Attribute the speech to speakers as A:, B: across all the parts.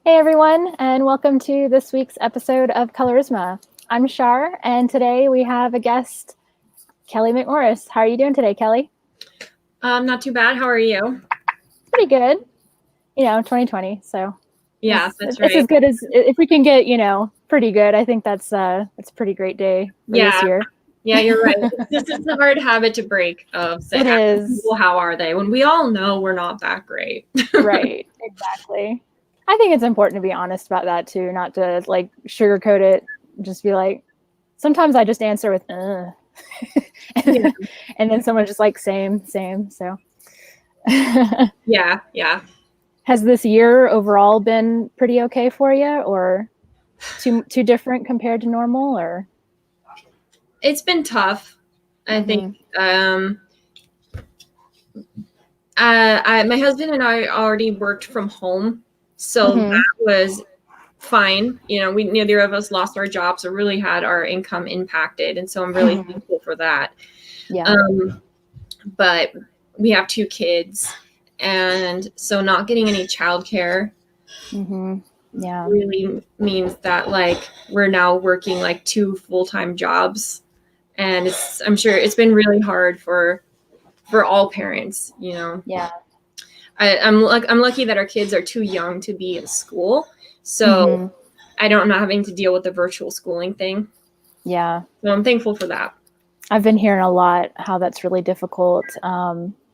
A: Hey everyone, and welcome to this week's episode of Colourisma. I'm Shar, and today we have a guest, Kelley McMorris. How are you doing today, Kelley?
B: Not too bad. How are you?
A: Pretty good. 2020. So
B: yeah,
A: it's
B: right.
A: as good as if we can get, pretty good. I think that's a pretty great day for this year.
B: Yeah, you're right. This is a hard habit to break of saying,
A: It is.
B: People, how are they? When we all know we're not that great.
A: Right, exactly. I think it's important to be honest about that too, not to like sugarcoat it. Just be like, sometimes I just answer with, and then someone's just like, same. So
B: Yeah.
A: Has this year overall been pretty okay for you, or too different compared to normal, or?
B: It's been tough. I think my husband and I already worked from home, so that was fine. We neither of us lost our jobs or really had our income impacted, and so I'm really thankful for that.
A: Yeah.
B: But we have 2 kids, and so not getting any childcare really means that like we're now working like 2 full-time jobs, and I'm sure it's been really hard for all parents.
A: Yeah.
B: I'm lucky that our kids are too young to be in school, so I'm not having to deal with the virtual schooling thing.
A: Yeah.
B: So I'm thankful for that.
A: I've been hearing a lot how that's really difficult.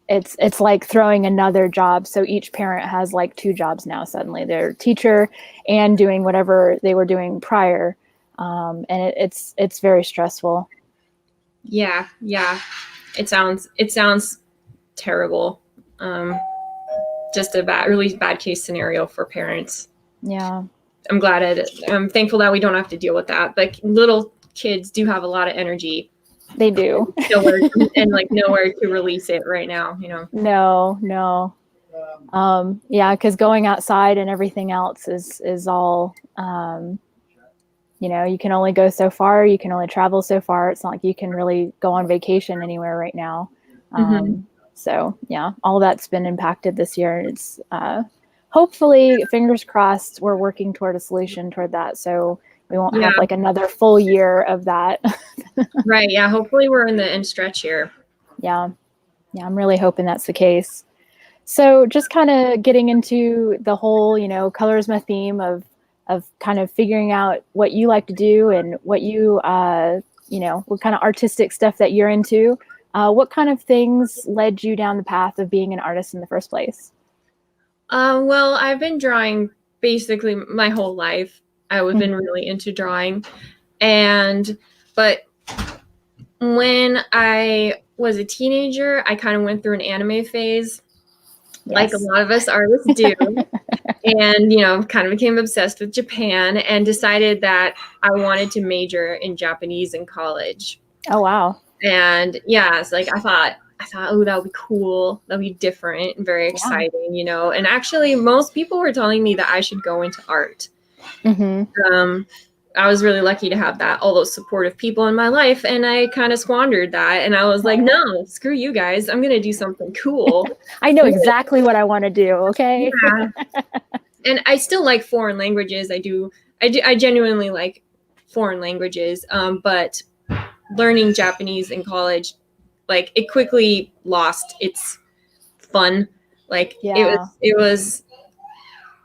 A: It's like throwing another job. So each parent has like 2 jobs now. Suddenly they're teacher and doing whatever they were doing prior. And it's very stressful.
B: Yeah. It sounds terrible. Just a really bad case scenario for parents.
A: Yeah.
B: I'm thankful that we don't have to deal with that. But little kids do have a lot of energy.
A: They do.
B: And like nowhere to release it right now,
A: No. Yeah, because going outside and everything else is all, you can only go so far. You can only travel so far. It's not like you can really go on vacation anywhere right now. So yeah, all that's been impacted this year. It's hopefully, fingers crossed, we're working toward a solution toward that. So we won't have like another full year of that.
B: Right. Yeah. Hopefully we're in the end stretch here.
A: Yeah. I'm really hoping that's the case. So just kind of getting into the whole, Colourisma theme of kind of figuring out what you like to do and what you, what kind of artistic stuff that you're into. What kind of things led you down the path of being an artist in the first place?
B: Well, I've been drawing basically my whole life. I've been really into drawing. But when I was a teenager, I kind of went through an anime phase, like a lot of us artists do. And, kind of became obsessed with Japan and decided that I wanted to major in Japanese in college.
A: Oh, wow.
B: And yeah, it's like I thought, oh, that would be cool. That would be different and very exciting, And actually, most people were telling me that I should go into art. I was really lucky to have all those supportive people in my life, and I kind of squandered that. And I was like, no, screw you guys. I'm going to do something cool.
A: I know exactly what I want to do. Okay.
B: Yeah. And I still like foreign languages. I genuinely like foreign languages. But learning Japanese in college, like it quickly lost its fun. Like it was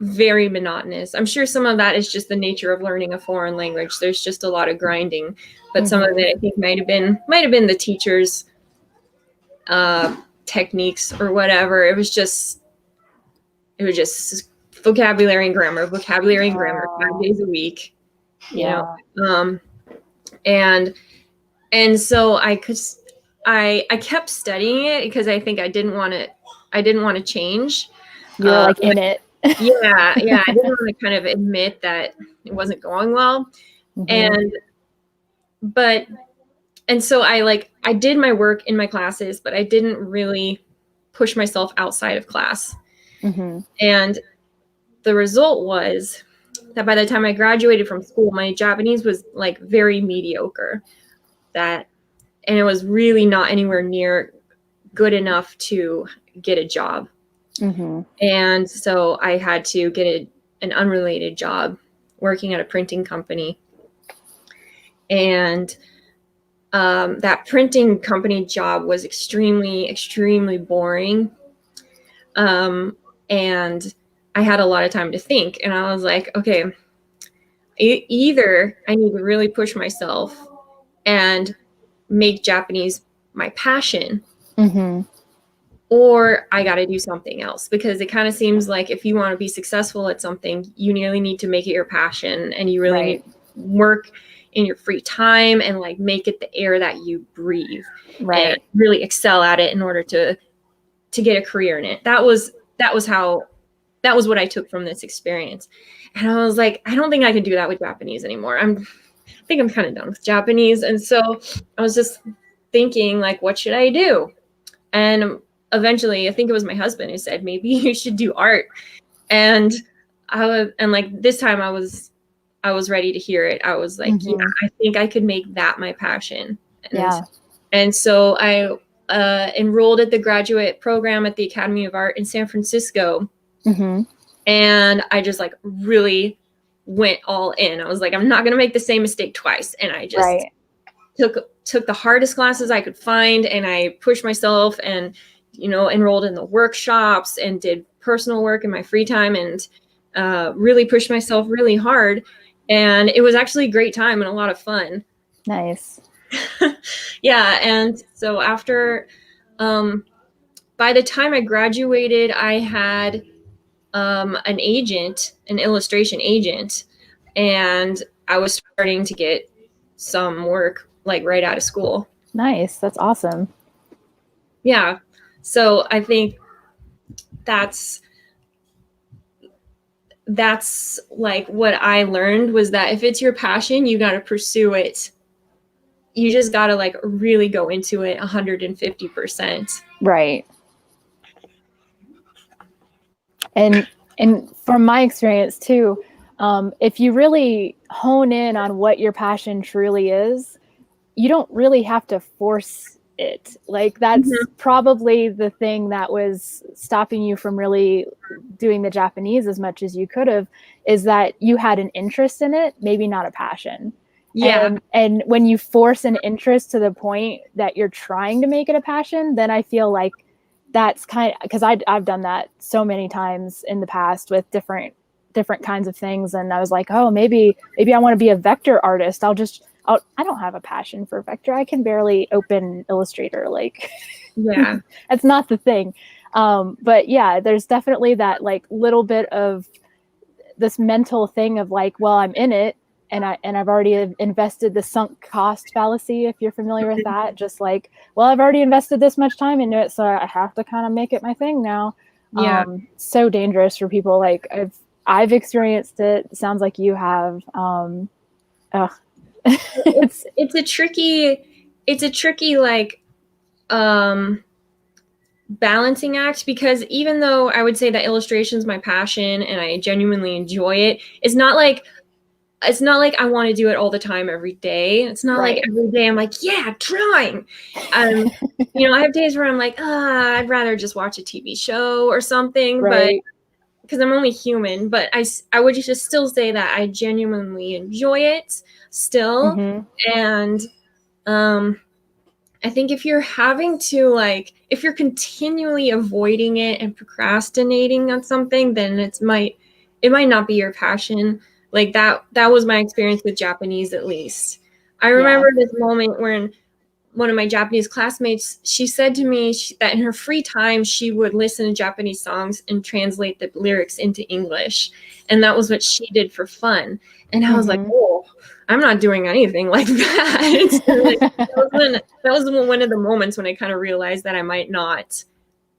B: very monotonous. I'm sure some of that is just the nature of learning a foreign language. There's just a lot of grinding, but some of it I think might have been the teacher's techniques or whatever. It was just vocabulary and grammar 5 days a week, and so I kept studying it because I think I didn't want to change.
A: You're like in it.
B: Yeah. I didn't want to kind of admit that it wasn't going well. And so I did my work in my classes, but I didn't really push myself outside of class. And the result was that by the time I graduated from school, my Japanese was like very mediocre. And it was really not anywhere near good enough to get a job.
A: Mm-hmm.
B: And so I had to get an unrelated job working at a printing company. And that printing company job was extremely, extremely boring. And I had a lot of time to think. And I was like, okay, either I need to really push myself and make Japanese my passion,
A: Mm-hmm.
B: or I got to do something else, because it kind of seems like if you want to be successful at something, you nearly need to make it your passion, and you really need to work in your free time and like make it the air that you breathe, and really excel at it in order to get a career in it. That was what I took from this experience. And I was like, I don't think I can do that with Japanese anymore. I think I'm kind of done with Japanese. And so I was just thinking, like, what should I do? And eventually, I think it was my husband who said, maybe you should do art. And this time I was ready to hear it. I was like, yeah, I think I could make that my passion. And so I enrolled at the graduate program at the Academy of Art in San Francisco.
A: Mm-hmm.
B: And I just like really went all in. I was like, I'm not going to make the same mistake twice. And I just took the hardest classes I could find, and I pushed myself and, enrolled in the workshops and did personal work in my free time, and really pushed myself really hard. And it was actually a great time and a lot of fun.
A: Nice.
B: Yeah. And so after, by the time I graduated, I had an agent, an illustration agent, and I was starting to get some work like right out of school.
A: Nice. That's awesome.
B: Yeah. So I think that's like what I learned, was that if it's your passion, you got to pursue it. You just got to like really go into it 150%.
A: Right. And from my experience too, if you really hone in on what your passion truly is, you don't really have to force it. Like that's probably the thing that was stopping you from really doing the Japanese as much as you could have, is that you had an interest in it, maybe not a passion.
B: Yeah.
A: And when you force an interest to the point that you're trying to make it a passion, then I feel like that's kind of, because I've done that so many times in the past with different kinds of things. And I was like, oh, maybe I want to be a vector artist. I don't have a passion for vector. I can barely open Illustrator. Like,
B: yeah,
A: that's not the thing. But yeah, there's definitely that like little bit of this mental thing of like, well, I'm in it, and I've already invested the sunk cost fallacy, if you're familiar with that. Just like, well, I've already invested this much time into it, so I have to kind of make it my thing now.
B: Yeah.
A: So dangerous for people. Like I've experienced it. Sounds like you have.
B: It's a tricky like balancing act, because even though I would say that illustration is my passion and I genuinely enjoy it, it's not like I want to do it all the time every day. It's not like every day I'm like, yeah, drawing. I have days where I'm like, I'd rather just watch a TV show or something, but because I'm only human. But I would just still say that I genuinely enjoy it still. And I think if you're having to if you're continually avoiding it and procrastinating on something, then it might not be your passion. Like that was my experience with Japanese, at least. I remember this moment when one of my Japanese classmates, she said to me that in her free time, she would listen to Japanese songs and translate the lyrics into English. And that was what she did for fun. And I was like, oh, I'm not doing anything like that. that was one of the moments when I kind of realized that I might not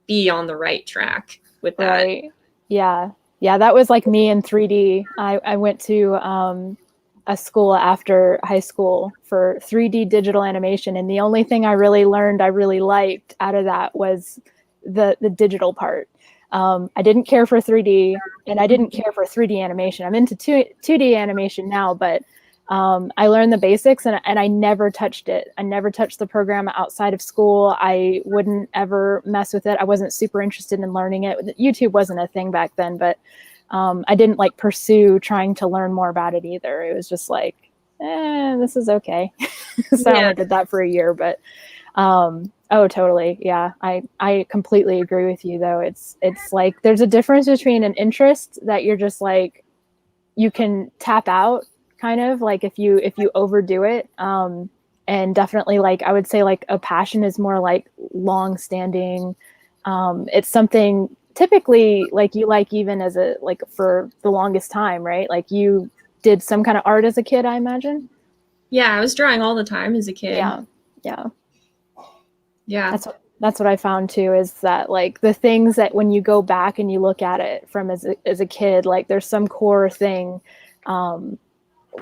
B: be on the right track with that.
A: Right. Yeah. Yeah, that was like me in 3D. I went to a school after high school for 3D digital animation, and the only thing I really learned I really liked out of that was the digital part. I didn't care for 3D, and I didn't care for 3D animation. I'm into 2D animation now, but I learned the basics, and I never touched it. I never touched the program outside of school. I wouldn't ever mess with it. I wasn't super interested in learning it. YouTube wasn't a thing back then, but I didn't like pursue trying to learn more about it either. It was just like, this is okay. So I only did that for a year, but oh, totally. Yeah. I completely agree with you though. It's like, there's a difference between an interest that you're just like, you can tap out kind of like if you overdo it. And definitely like, I would say like a passion is more like long standing. It's something typically like you like even as a, like for the longest time, right? Like you did some kind of art as a kid, I imagine.
B: Yeah, I was drawing all the time as a kid.
A: Yeah.
B: That's
A: what I found too, is that like the things that when you go back and you look at it from as a kid, like there's some core thing.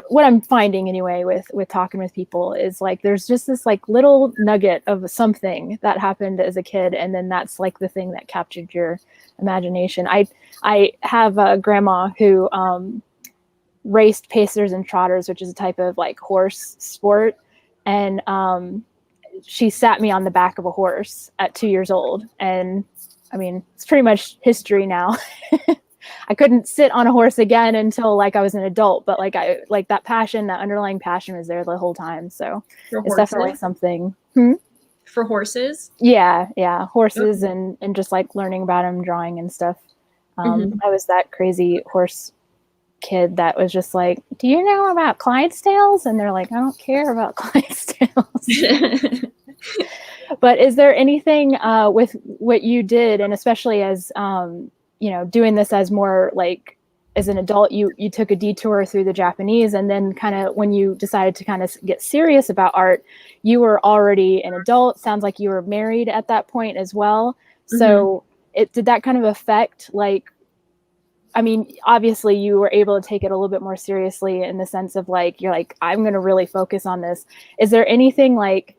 A: What I'm finding anyway with talking with people is like there's just this like little nugget of something that happened as a kid, and then that's like the thing that captured your imagination. I have a grandma who raced pacers and trotters, which is a type of like horse sport, and she sat me on the back of a horse at 2 years old, and I mean it's pretty much history now. I couldn't sit on a horse again until like I was an adult, but like I like that passion, that underlying passion was there the whole time. So it's definitely something.
B: For horses?
A: Yeah. Horses and just like learning about them, drawing and stuff. I was that crazy horse kid that was just like, do you know about Clydesdales? And they're like, I don't care about Clydesdales. But is there anything with what you did, and especially as doing this as more like as an adult, you took a detour through the Japanese, and then kind of when you decided to kind of get serious about art, you were already an adult. Sounds like you were married at that point as well. So did that kind of affect, like, I mean, obviously you were able to take it a little bit more seriously in the sense of like, you're like, I'm going to really focus on this. Is there anything like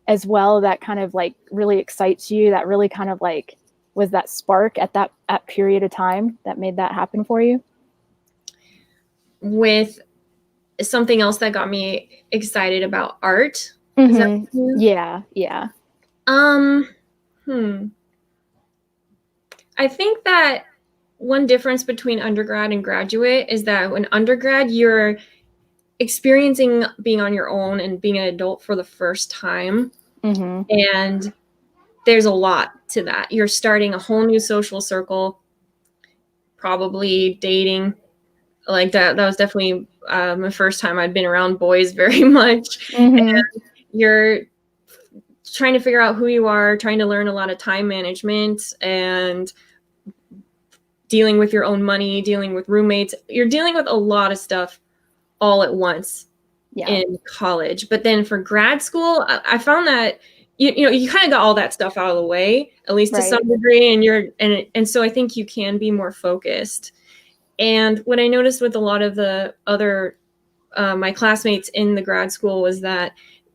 A: as well that kind of like really excites you, that really kind of like was that spark at that period of time that made that happen for you?
B: With something else that got me excited about art?
A: Yeah.
B: I think that one difference between undergrad and graduate is that when undergrad, you're experiencing being on your own and being an adult for the first time. And there's a lot to that. You're starting a whole new social circle, probably dating. Like that was definitely my first time I'd been around boys very much. And you're trying to figure out who you are, trying to learn a lot of time management and dealing with your own money, dealing with roommates. You're dealing with a lot of stuff all at once in college. But then for grad school, I found that you kind of got all that stuff out of the way, at least to some degree, and so I think you can be more focused. And what I noticed with a lot of the other my classmates in the grad school was that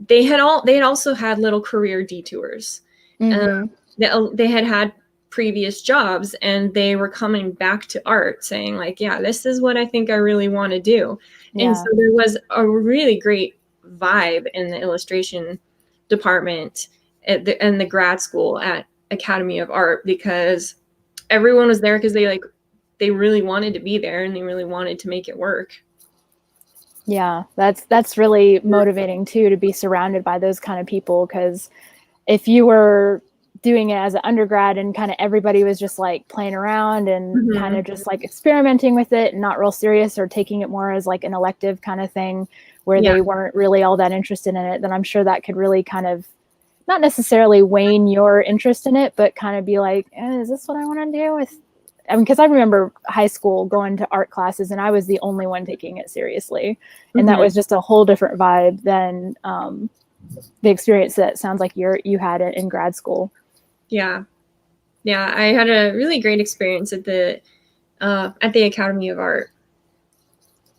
B: they had also had little career detours. They had previous jobs, and they were coming back to art saying like, yeah, this is what I think I really want to do. And so there was a really great vibe in the illustration department and the grad school at Academy of Art, because everyone was there because they really wanted to be there and they really wanted to make it work.
A: Yeah, that's really motivating too, to be surrounded by those kind of people, because if you were doing it as an undergrad and kind of everybody was just like playing around and kind of just like experimenting with it and not real serious, or taking it more as like an elective kind of thing where they weren't really all that interested in it, then I'm sure that could really kind of not necessarily wane your interest in it, but kind of be like, is this what I want to do with? I mean, because I remember high school going to art classes and I was the only one taking it seriously. And that was just a whole different vibe than the experience that sounds like you had it in grad school.
B: Yeah. I had a really great experience at the Academy of Art.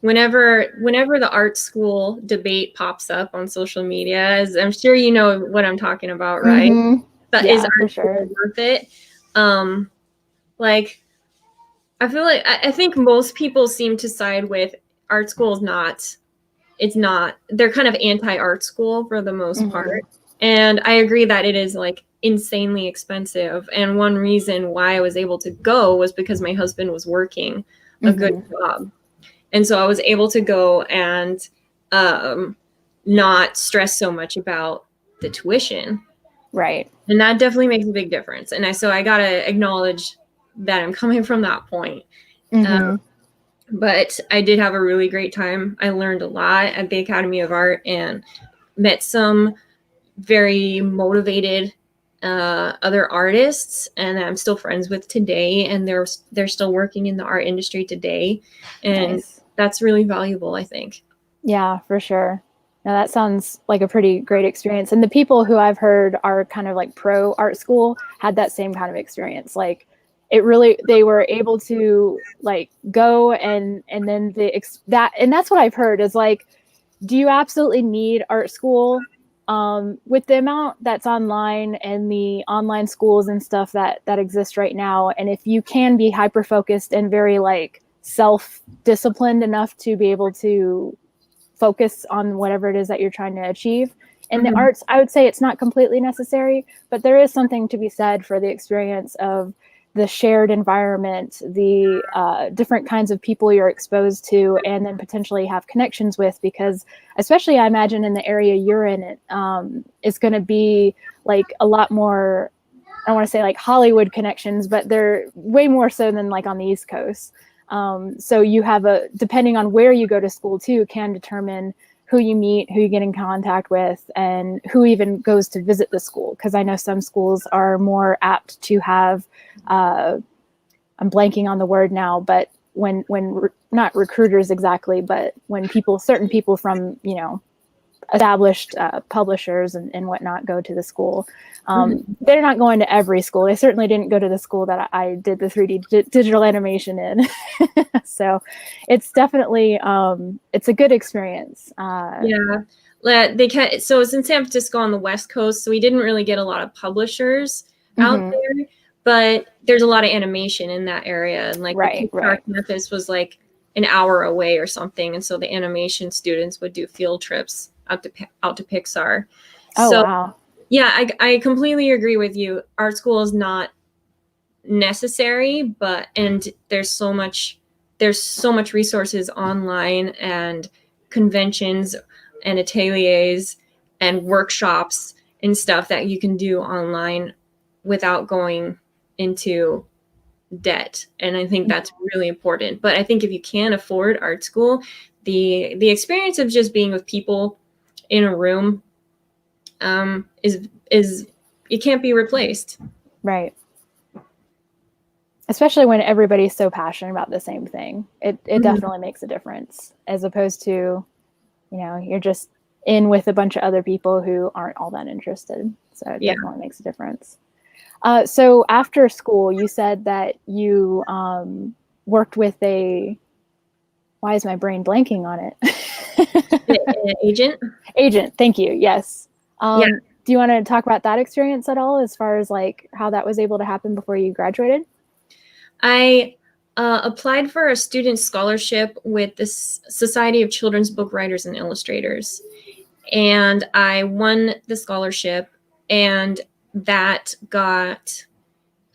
B: Whenever the art school debate pops up on social media, as I'm sure you know what I'm talking about, right? But is art school worth it? Like, I feel like I think most people seem to side with art school is not it's not, they're kind of anti-art school for the most
A: Mm-hmm.
B: part. And I agree that it is like insanely expensive. And one reason why I was able to go was because my husband was working a good job. And so I was able to go and not stress so much about the tuition.
A: Right.
B: And that definitely makes a big difference. And so I got to acknowledge that I'm coming from that point. But I did have a really great time. I learned a lot at the Academy of Art and met some very motivated other artists, and I'm still friends with today, and they're still working in the art industry today, and that's really valuable, I think.
A: Yeah, for sure. Now that sounds like a pretty great experience. And the people who I've heard are kind of like pro art school had that same kind of experience. Like they were able to like go and then that's what I've heard is like, do you absolutely need art school? With the amount that's online and the online schools and stuff that exist right now, and if you can be hyper focused and very like self-disciplined enough to be able to focus on whatever it is that you're trying to achieve in the arts, I would say it's not completely necessary, but there is something to be said for the experience of the shared environment, the different kinds of people you're exposed to and then potentially have connections with, because especially I imagine in the area you're in, it's going to be like a lot more, I don't want to say like Hollywood connections, but they're way more so than like on the East Coast. So you have depending on where you go to school too, can determine who you meet, who you get in contact with, and who even goes to visit the school. Because I know some schools are more apt to have, I'm blanking on the word now, but when not recruiters exactly, but when certain people from, established publishers and whatnot go to the school. They're not going to every school. They certainly didn't go to the school that I did the 3D digital animation in. So it's definitely, it's a good experience.
B: So it's in San Francisco on the West Coast, so we didn't really get a lot of publishers out there, but there's a lot of animation in that area. And like the Pixar campus was like an hour away or something. And so the animation students would do field trips out to Pixar.
A: Wow.
B: Yeah, I completely agree with you. Art school is not necessary, and there's so much resources online and conventions and ateliers and workshops and stuff that you can do online without going into debt. And I think that's really important. But I think if you can't afford art school, the experience of just being with people in a room is it can't be replaced.
A: Right. Especially when everybody's so passionate about the same thing. It definitely makes a difference, as opposed to, you're just in with a bunch of other people who aren't all that interested. So it definitely makes a difference. So after school, you said that you worked with why is my brain blanking on it? Agent. Thank you. Yes. Do you want to talk about that experience at all, as far as like how that was able to happen before you graduated?
B: I applied for a student scholarship with the Society of Children's Book Writers and Illustrators, and I won the scholarship, and that got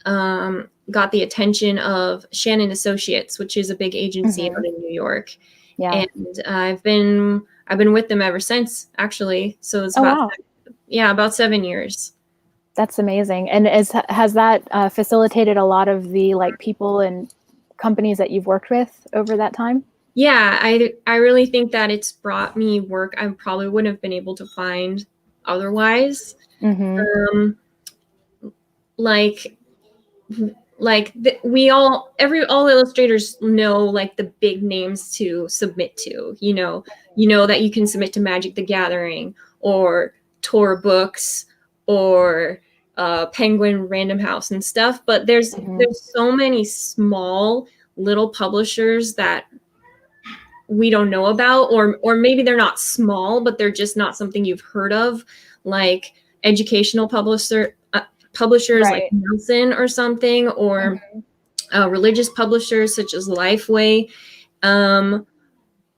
B: the attention of Shannon Associates, which is a big agency out in New York. Yeah. And I've been with them ever since, actually. So it's about 7 years.
A: That's amazing. And has that facilitated a lot of the like people and companies that you've worked with over that time?
B: Yeah, I really think that it's brought me work I probably wouldn't have been able to find otherwise. All illustrators know like the big names to submit to. You know that you can submit to Magic the Gathering or Tor Books or Penguin Random House and stuff, but there's so many small little publishers that we don't know about, or maybe they're not small, but they're just not something you've heard of, like educational publishers like Nelson or something, or religious publishers such as Lifeway,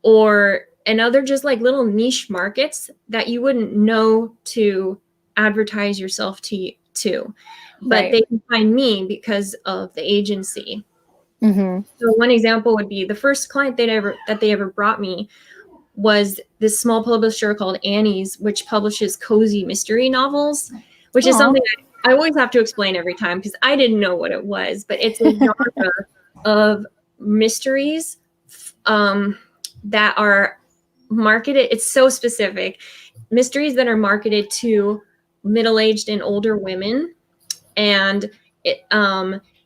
B: or and other just like little niche markets that you wouldn't know to advertise yourself to. But
A: Right.
B: they can find me because of the agency.
A: Mm-hmm.
B: So one example would be the first client that they ever brought me was this small publisher called Annie's, which publishes cozy mystery novels, which is
A: Aw.
B: something I always have to explain every time because I didn't know what it was, but it's a genre of mysteries that are marketed. It's so specific. Mysteries that are marketed to middle-aged and older women, and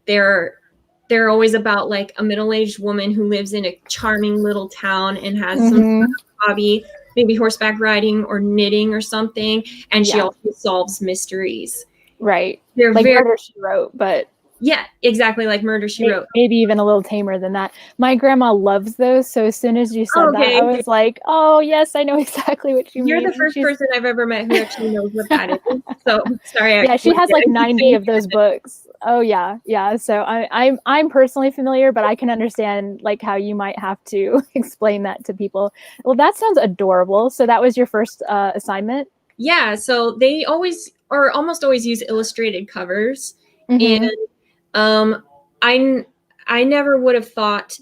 B: they're always about like a middle-aged woman who lives in a charming little town and has some
A: Mm-hmm.
B: hobby, maybe horseback riding or knitting or something, and she
A: Yeah.
B: also solves mysteries.
A: Right.
B: They're
A: Like
B: very
A: Murder, She Wrote, but
B: yeah, exactly like Murder She Wrote.
A: maybe even a little tamer than that. My grandma loves those, so as soon as you said that,
B: Okay,
A: I was like, "Oh yes, I know exactly what you
B: you're
A: mean."
B: the first person I've ever met who actually knows what that is. So sorry,
A: Yeah, she has like 90 of those books. Oh yeah, yeah. So I'm personally familiar, but I can understand like how you might have to explain that to people. Well, that sounds adorable. So that was your first assignment.
B: Yeah, so they always or almost always use illustrated covers, and
A: Mm-hmm.
B: um, I never would have thought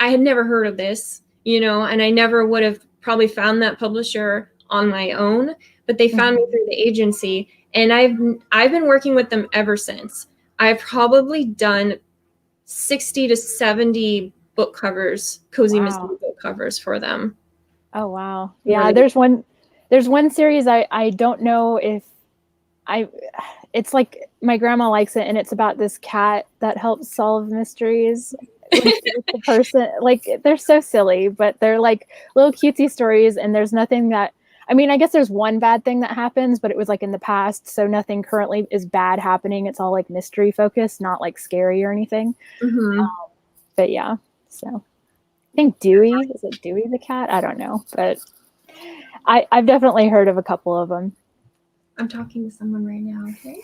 B: I had never heard of this, and I never would have probably found that publisher on my own, but they found me
A: Mm-hmm.
B: through the agency, and I've been working with them ever since. I've probably done 60 to 70 book covers, cozy mystery
A: Wow.
B: book covers for them.
A: Oh wow. Yeah, there's one series I don't know if I it's like my grandma likes it and it's about this cat that helps solve mysteries with the person. Like they're so silly, but they're like little cutesy stories and there's nothing that I mean, I guess there's one bad thing that happens, but it was like in the past, so nothing currently is bad happening. It's all like mystery focused, not like scary or anything.
B: Mm-hmm.
A: But yeah, so I think Dewey, is it Dewey the cat? I don't know, but I've definitely heard of a couple of them.
B: I'm talking to someone right now, okay?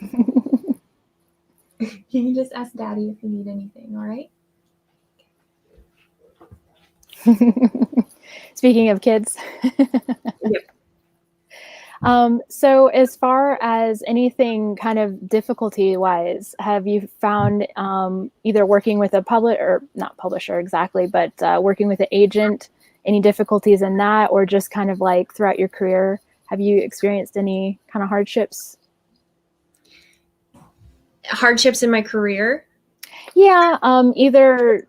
B: You can just ask Daddy if you need anything, all right?
A: Speaking of kids.
B: Yep.
A: So as far as anything kind of difficulty wise, have you found either working with a or not publisher exactly, but working with an agent, any difficulties in that, or just kind of like throughout your career, have you experienced any kind of hardships?
B: Hardships in my career.
A: Yeah, either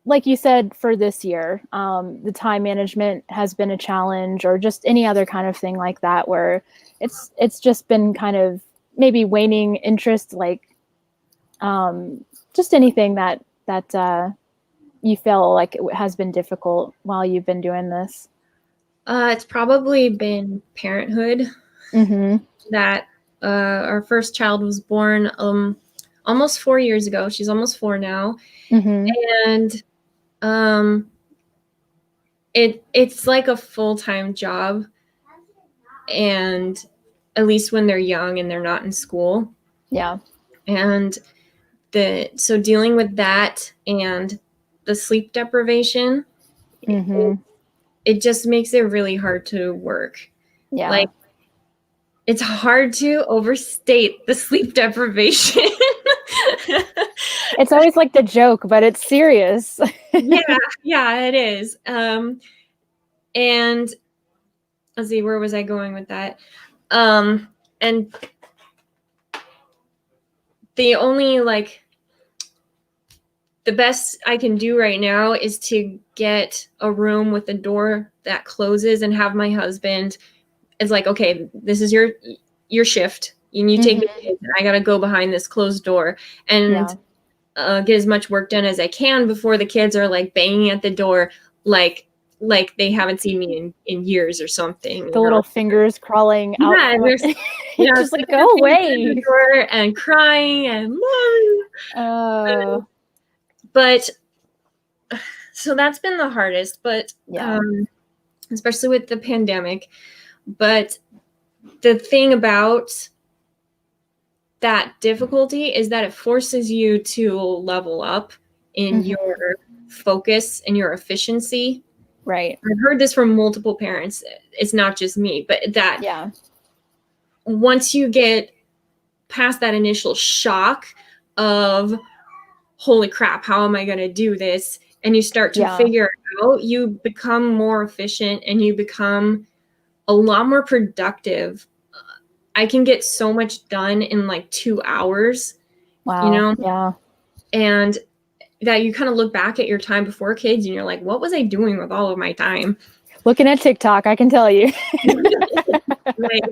A: like you said for this year, the time management has been a challenge, or just any other kind of thing like that, where it's just been kind of maybe waning interest, like just anything that you feel like it has been difficult while you've been doing this.
B: It's probably been parenthood.
A: Mm-hmm.
B: That our first child was born almost 4 years ago. She's almost 4 now,
A: Mm-hmm.
B: and it's like a full-time job, and at least when they're young and they're not in school.
A: Yeah.
B: And so dealing with that and the sleep deprivation,
A: Mm-hmm.
B: it just makes it really hard to work.
A: Yeah.
B: Like, it's hard to overstate the sleep deprivation.
A: It's always like the joke, but it's serious.
B: yeah, it is. And let's see, where was I going with that? And the only the best I can do right now is to get a room with a door that closes and have my husband. It's like, okay, this is your shift. And you take the kids, and I gotta go behind this closed door and get as much work done as I can before the kids are like banging at the door, like they haven't seen me in years or something.
A: The little fingers crawling out.
B: Yeah, and there's
A: just like go away
B: and crying and but so that's been the hardest, but especially with the pandemic. But the thing about that difficulty is that it forces you to level up in your focus and your efficiency.
A: Right.
B: I've heard this from multiple parents. It's not just me, but that
A: Yeah.
B: once you get past that initial shock of, holy crap, how am I going to do this? And you start to figure it out, you become more efficient and you become a lot more productive. I can get so much done in like 2 hours,
A: Wow.
B: you know?
A: Yeah.
B: And that you kind of look back at your time before kids and you're like, what was I doing with all of my time?
A: Looking at TikTok, I can tell you.
B: Like,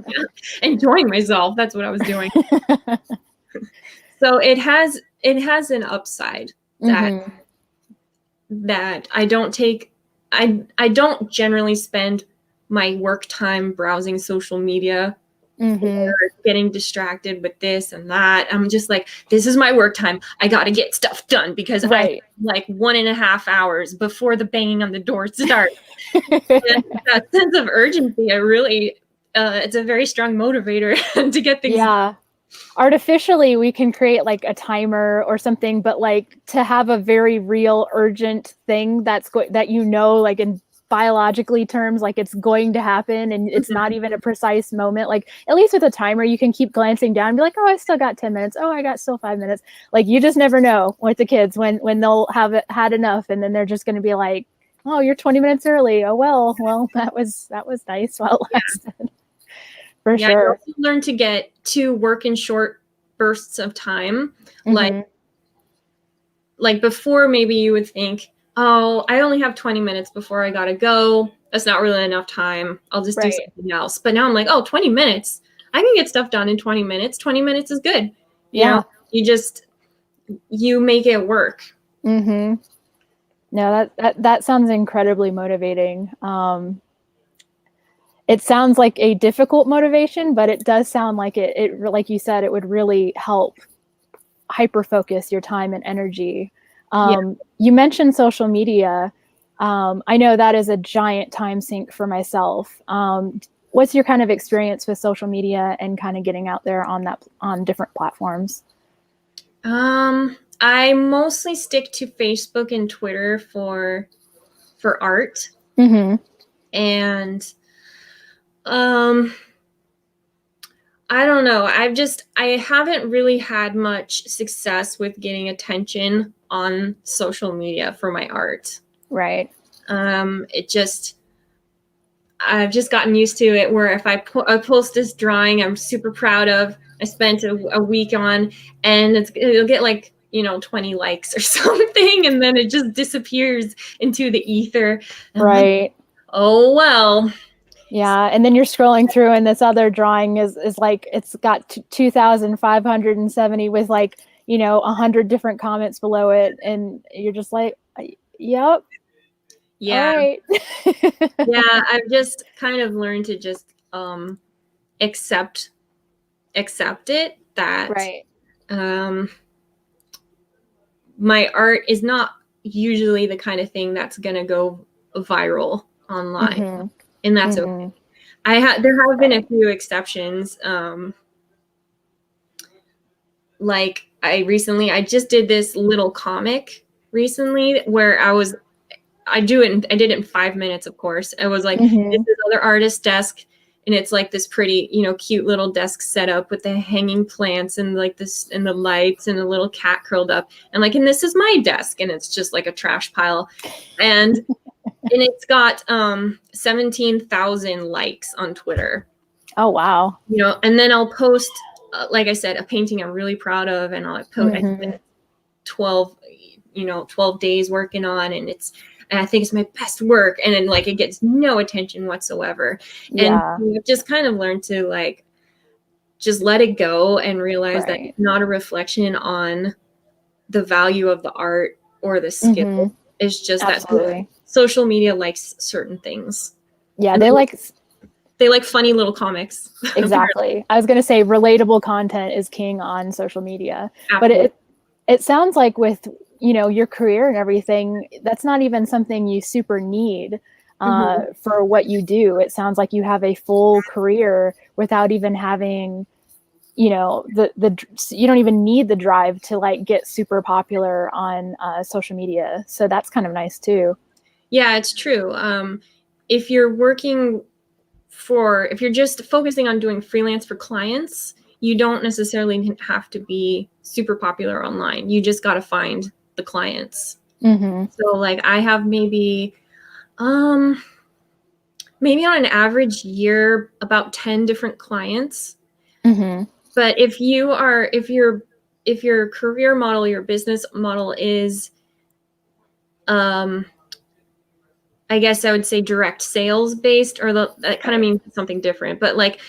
B: enjoying myself. That's what I was doing. So it has an upside that that I don't take. I don't generally spend my work time browsing social media or getting distracted with this and that. I'm just like, this is my work time. I got to get stuff done because I like 1.5 hours before the banging on the door starts. And that sense of urgency, I really, it's a very strong motivator to get things.
A: Yeah. Artificially, we can create like a timer or something, but like to have a very real urgent thing that like in biologically terms, like it's going to happen and it's not even a precise moment. Like at least with a timer, you can keep glancing down and be like, oh, I still got 10 minutes. Oh, I got still 5 minutes. Like you just never know with the kids when they'll have had enough and then they're just going to be like, oh, you're 20 minutes early. Oh, well, that was nice while it lasted. For sure.
B: You learn to get to work in short bursts of time. Like before, maybe you would think, oh, I only have 20 minutes before I got to go. That's not really enough time. I'll just do something else. But now I'm like, oh, 20 minutes. I can get stuff done in 20 minutes. 20 minutes is good. You know, you make it work.
A: No, that sounds incredibly motivating. It sounds like a difficult motivation, but it does sound like it like you said, it would really help hyper focus your time and energy. You mentioned social media. I know that is a giant time sink for myself. What's your kind of experience with social media and kind of getting out there on different platforms?
B: I mostly stick to Facebook and Twitter for art. And I don't know. I haven't really had much success with getting attention on social media for my art.
A: Right.
B: I've just gotten used to it where if I post this drawing I'm super proud of, I spent a week on, and it'll get like, 20 likes or something, and then it just disappears into the ether.
A: Right.
B: Like, oh, well.
A: Yeah, and then you're scrolling through and this other drawing is like, it's got 2,570 with like, 100 different comments below it, and you're just like, yep.
B: Yeah.
A: All right.
B: Yeah, I've just kind of learned to just accept it that my art is not usually the kind of thing that's going to go viral online. And that's okay. There have been a few exceptions. Like I just did this little comic recently where I did it in 5 minutes, of course. I was like, this is other artist's desk, and it's like this pretty, cute little desk set up with the hanging plants and like this and the lights and a little cat curled up. And like, and this is my desk, and it's just like a trash pile. And it's got 17,000 likes on Twitter.
A: Oh, wow.
B: And then I'll post, like I said, a painting I'm really proud of, and I'll post, I spent 12 days working on, and I think it's my best work. And then like, it gets no attention whatsoever. And I've just kind of learned to like, just let it go and realize that it's not a reflection on the value of the art or the skill. It's just that social media likes certain things. Yeah,
A: and they like
B: funny little comics.
A: Exactly. I was going to say relatable content is king on social media. Absolutely. But it sounds like with, your career and everything, that's not even something you super need for what you do. It sounds like you have a full career without even having, you don't even need the drive to like get super popular on social media. So that's kind of nice too.
B: Yeah, it's true. If you're if you're just focusing on doing freelance for clients, you don't necessarily have to be super popular online. You just got to find the clients.
A: Mm-hmm.
B: So like I have maybe on an average year about 10 different clients.
A: Mm-hmm.
B: But if your career model, your business model is I guess I would say direct sales based, or that kind of means something different, but like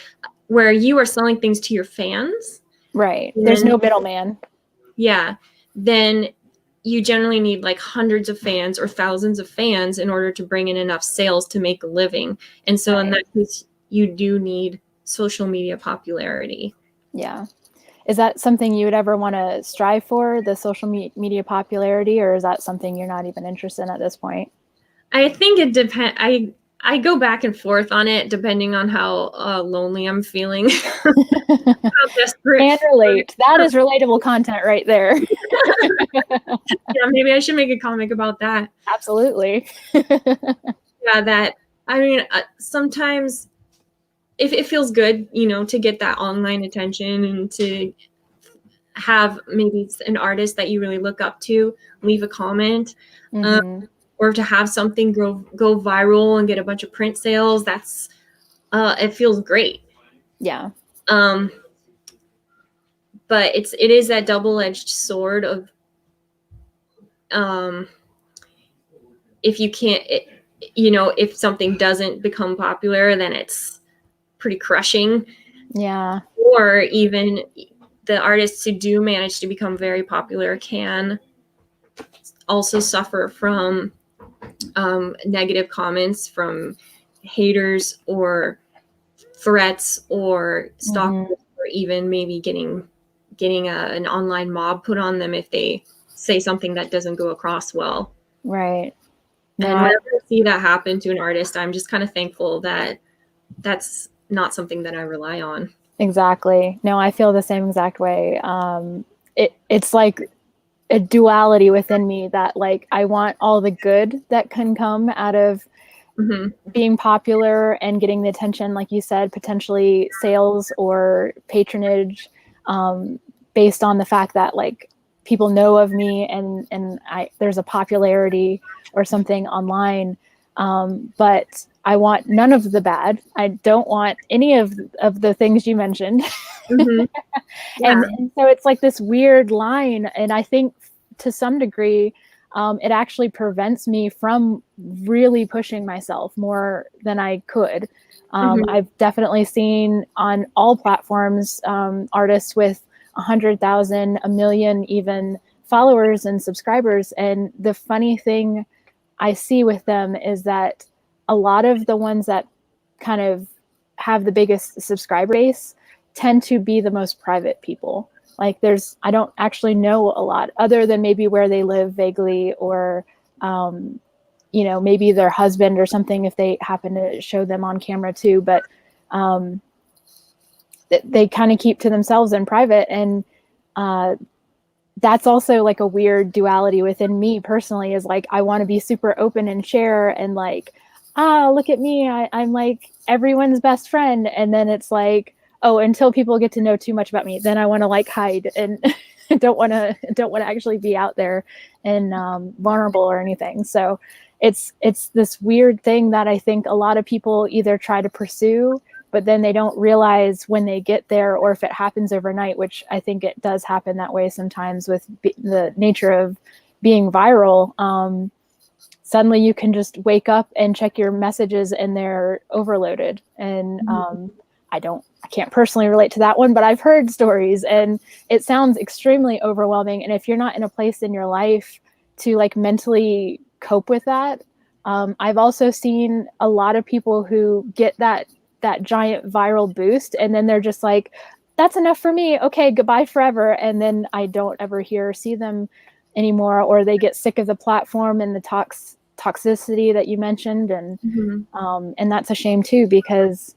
B: where you are selling things to your fans.
A: Right. There's no middleman.
B: Yeah. Then you generally need like hundreds of fans or thousands of fans in order to bring in enough sales to make a living. And so in that case, you do need social media popularity.
A: Yeah. Is that something you would ever want to strive for, the social media popularity, or is that something you're not even interested in at this point?
B: I think it depends. I go back and forth on it depending on how lonely I'm feeling. How desperate.
A: And relate. That is relatable content right there.
B: Yeah, maybe I should make a comic about that.
A: Absolutely.
B: Yeah, I mean, sometimes if it feels good, to get that online attention and to have maybe an artist that you really look up to leave a comment,
A: Mm-hmm.
B: or to have something go viral and get a bunch of print sales, that's it feels great.
A: Yeah.
B: But it is that double-edged sword of if you can't, if something doesn't become popular, then it's pretty crushing.
A: Yeah.
B: Or even the artists who do manage to become very popular can also suffer from negative comments from haters or threats or stalkers, or even maybe getting an online mob put on them if they say something that doesn't go across well.
A: Right. No,
B: And whenever I see that happen to an artist, I'm just kind of thankful that that's not something that I rely on.
A: Exactly. No, I feel the same exact way. It's like a duality within me that like I want all the good that can come out of being popular and getting the attention, like you said, potentially sales or patronage, based on the fact that like people know of me and there's a popularity or something online. But I want none of the bad. I don't want any of the things you mentioned.
B: Yeah.
A: And so it's like this weird line. And I think to some degree, it actually prevents me from really pushing myself more than I could. I've definitely seen on all platforms artists with 100,000, a million even followers and subscribers. And the funny thing I see with them is that a lot of the ones that kind of have the biggest subscriber base tend to be the most private people. Like I don't actually know a lot other than maybe where they live vaguely, or, maybe their husband or something if they happen to show them on camera too. But they kind of keep to themselves in private. And that's also like a weird duality within me personally, is like, I want to be super open and share and like, look at me. I'm like everyone's best friend. And then it's like, oh, until people get to know too much about me, then I want to like hide and don't want to actually be out there and vulnerable or anything. So it's this weird thing that I think a lot of people either try to pursue, but then they don't realize when they get there, or if it happens overnight, which I think it does happen that way sometimes with the nature of being viral. Suddenly you can just wake up and check your messages and they're overloaded. And I can't personally relate to that one, but I've heard stories and it sounds extremely overwhelming. And if you're not in a place in your life to like mentally cope with that, I've also seen a lot of people who get that giant viral boost and then they're just like, that's enough for me. Okay, goodbye forever. And then I don't ever hear or see them anymore, or they get sick of the platform and the toxicity that you mentioned. And that's a shame too, because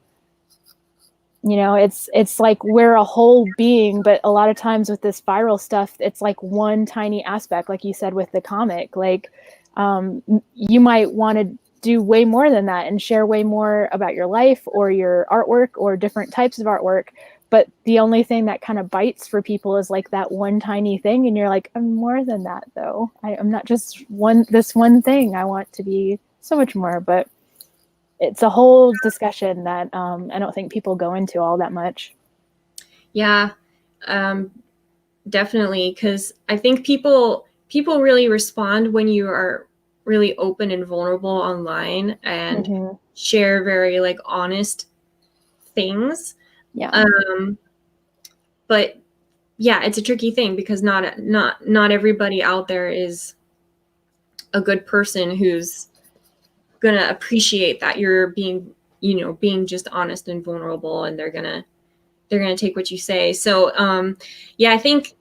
A: it's like we're a whole being, but a lot of times with this viral stuff, it's like one tiny aspect, like you said with the comic. Like You might want to do way more than that and share way more about your life or your artwork or different types of artwork. But the only thing that kind of bites for people is like that one tiny thing. And you're like, I'm more than that though. I'm not just this one thing. I want to be so much more. But it's a whole discussion that I don't think people go into all that much.
B: Yeah, definitely. Because I think people really respond when you are really open and vulnerable online and share very like honest things.
A: Yeah.
B: But yeah, it's a tricky thing because not everybody out there is a good person who's gonna appreciate that you're being just honest and vulnerable, and they're gonna take what you say. So yeah, I think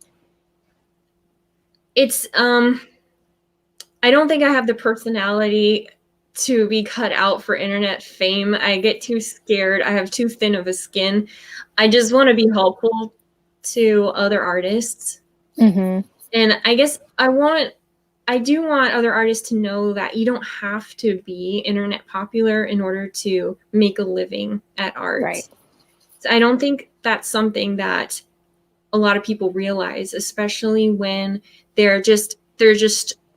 B: it's I don't think I have the personality to be cut out for internet fame. I get too scared. I have too thin of a skin. I just want to be helpful to other artists. And I guess I do want other artists to know that you don't have to be internet popular in order to make a living at art.
A: Right.
B: So I don't think that's something that a lot of people realize, especially when they're just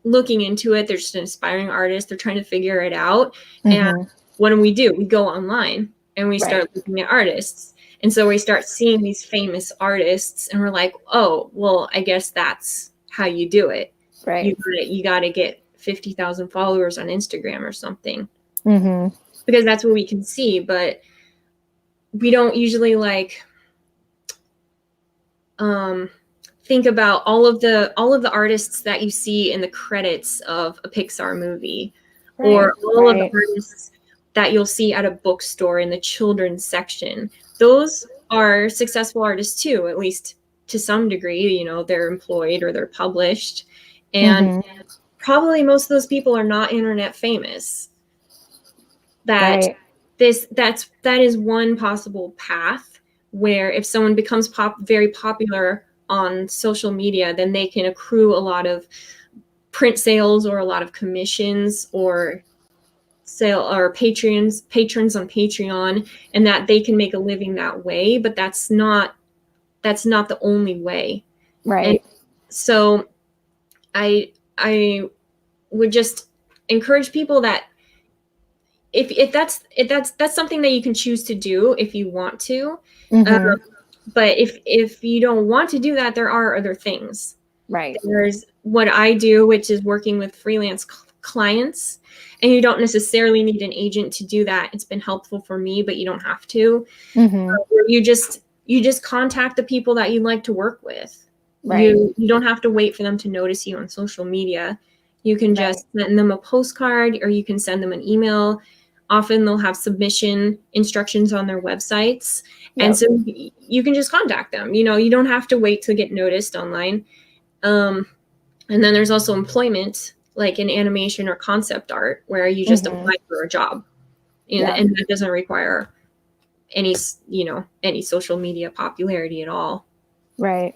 B: looking into it. They're just an aspiring artist. They're trying to figure it out. And what do? We go online and we start looking at artists. And so we start seeing these famous artists and we're like, oh, well, I guess that's how you do it.
A: Right.
B: You got to get 50,000 followers on Instagram or something. Because that's what we can see. But we don't usually like think about all of the artists that you see in the credits of a Pixar movie, or all of the artists that you'll see at a bookstore in the children's section. Those are successful artists too, at least to some degree. You know, they're employed or they're published, and probably most of those people are not internet famous. That is one possible path where if someone becomes very popular on social media, then they can accrue a lot of print sales or a lot of commissions or patrons on Patreon, and that they can make a living that way. But that's not the only way.
A: Right.
B: And so I would just encourage people that if that's something that you can choose to do if you want to. But if you don't want to do that, there are other things.
A: Right.
B: There's what I do, which is working with freelance clients, and you don't necessarily need an agent to do that. It's been helpful for me, but you don't have to. You just contact the people that you'd like to work with.
A: Right.
B: You don't have to wait for them to notice you on social media. You can just send them a postcard, or you can send them an email. Often they'll have submission instructions on their websites. And so you can just contact them. You know, you don't have to wait to get noticed online. And then there's also employment, like in animation or concept art, where you just apply for a job. And that doesn't require any social media popularity at all. Right.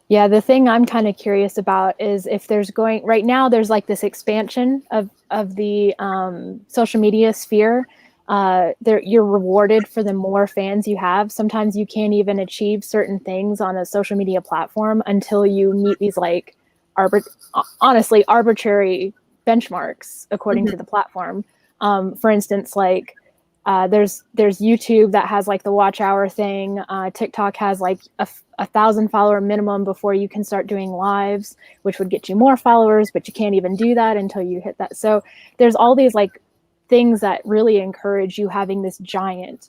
A: Yeah, the thing I'm kind of curious about is if right now there's like this expansion of the social media sphere. You're rewarded for the more fans you have. Sometimes you can't even achieve certain things on a social media platform until you meet these like arbitrary benchmarks according to the platform. For instance, like there's YouTube that has like the watch hour thing. TikTok has like a 1,000 follower minimum before you can start doing lives, which would get you more followers, but you can't even do that until you hit that. So there's all these like things that really encourage you having this giant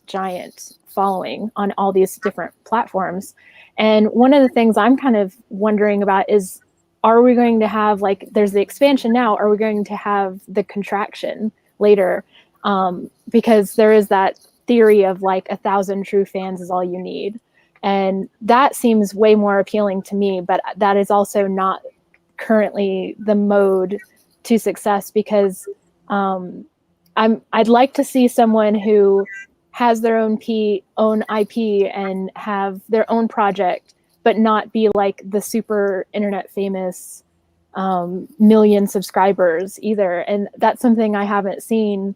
A: following on all these different platforms. And one of the things I'm kind of wondering about is, are we going to have, like, there's the expansion now, are we going to have the contraction later? Because there is that theory of like 1,000 true fans is all you need. And that seems way more appealing to me, but that is also not currently the mode to success, because I'd like to see someone who has their own IP and have their own project, but not be like the super internet famous million subscribers either. And that's something I haven't seen,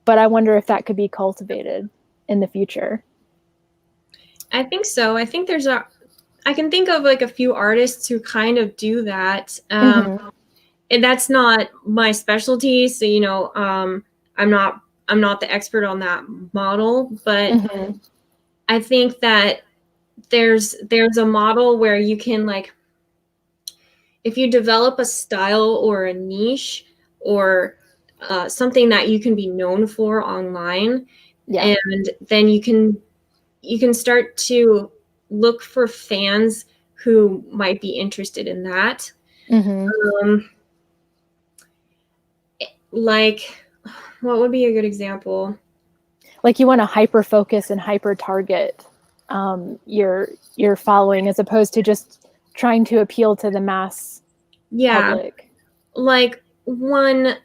A: but I wonder if that could be cultivated in the future.
B: I think so. I think I can think of like a few artists who kind of do that. And that's not my specialty. So, you know, I'm not the expert on that model, but I think that there's a model where you can, like, if you develop a style or a niche or something that you can be known for online, and then you can start to look for fans who might be interested in that. Like, what would be a good example?
A: Like, you want to hyper focus and hyper target your following, as opposed to just trying to appeal to the mass public.
B: Like, one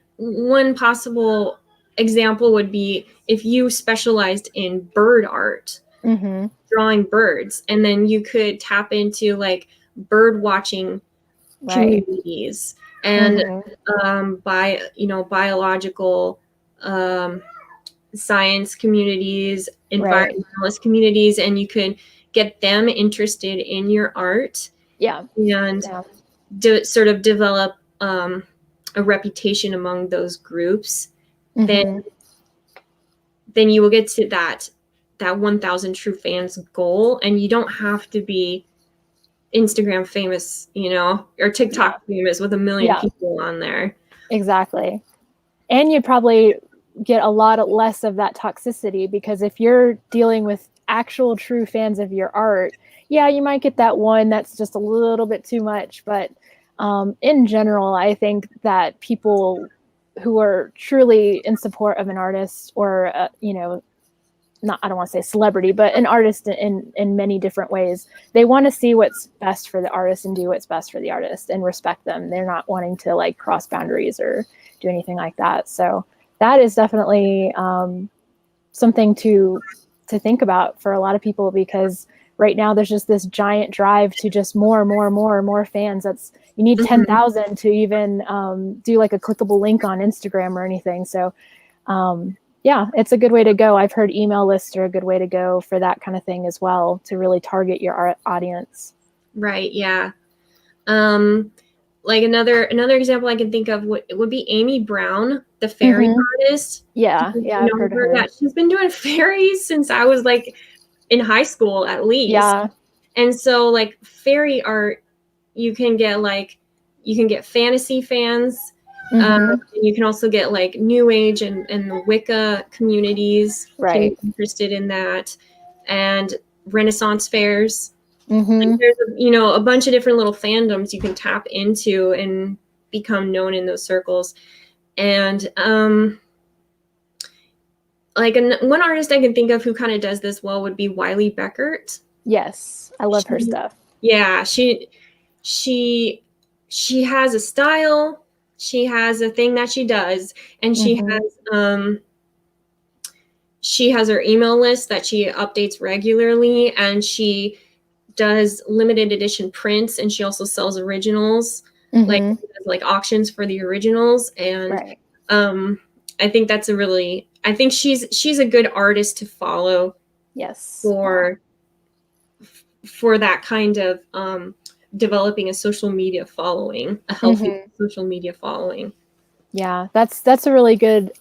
B: possible example would be if you specialized in bird art, drawing birds, and then you could tap into like bird watching communities and biological science communities, environmentalist communities, and you could get them interested in your art. And sort of develop a reputation among those groups. Then you will get to that 1,000 true fans goal, and you don't have to be Instagram famous, you know, or TikTok famous with 1 million people on there.
A: Exactly. And you'd probably get a lot less of that toxicity, because if you're dealing with actual true fans of your art, you might get that one that's just a little bit too much. But in general, I think that people who are truly in support of an artist, or you know, I don't want to say celebrity, but an artist in many different ways, they want to see what's best for the artist and do what's best for the artist and respect them. They're not wanting to like cross boundaries or do anything like that. So that is definitely something to think about for a lot of people, because right now there's just this giant drive to just more fans. You need 10,000 to even do like a clickable link on Instagram or anything. So it's a good way to go. I've heard email lists are a good way to go for that kind of thing as well, to really target your audience.
B: Right. Yeah. Like another example I can think of would be Amy Brown, the fairy artist.
A: I've heard of her.
B: Yeah, she's been doing fairies since I was like in high school at least. And so like fairy art, you can get fantasy fans. You can also get like New Age and the Wicca communities can be interested in that, and Renaissance fairs. Like there's a bunch of different little fandoms you can tap into and become known in those circles. And like one artist I can think of who kind of does this well would be Wiley Beckert.
A: Yes, I love her stuff.
B: Yeah, she has a style. She has a thing that she does, and she has her email list that she updates regularly, and she does limited edition prints, and she also sells originals, like auctions for the originals. And I think that's I think she's a good artist to follow.
A: Yes.
B: For that kind of developing a social media following, a healthy social media following.
A: Yeah, that's a really good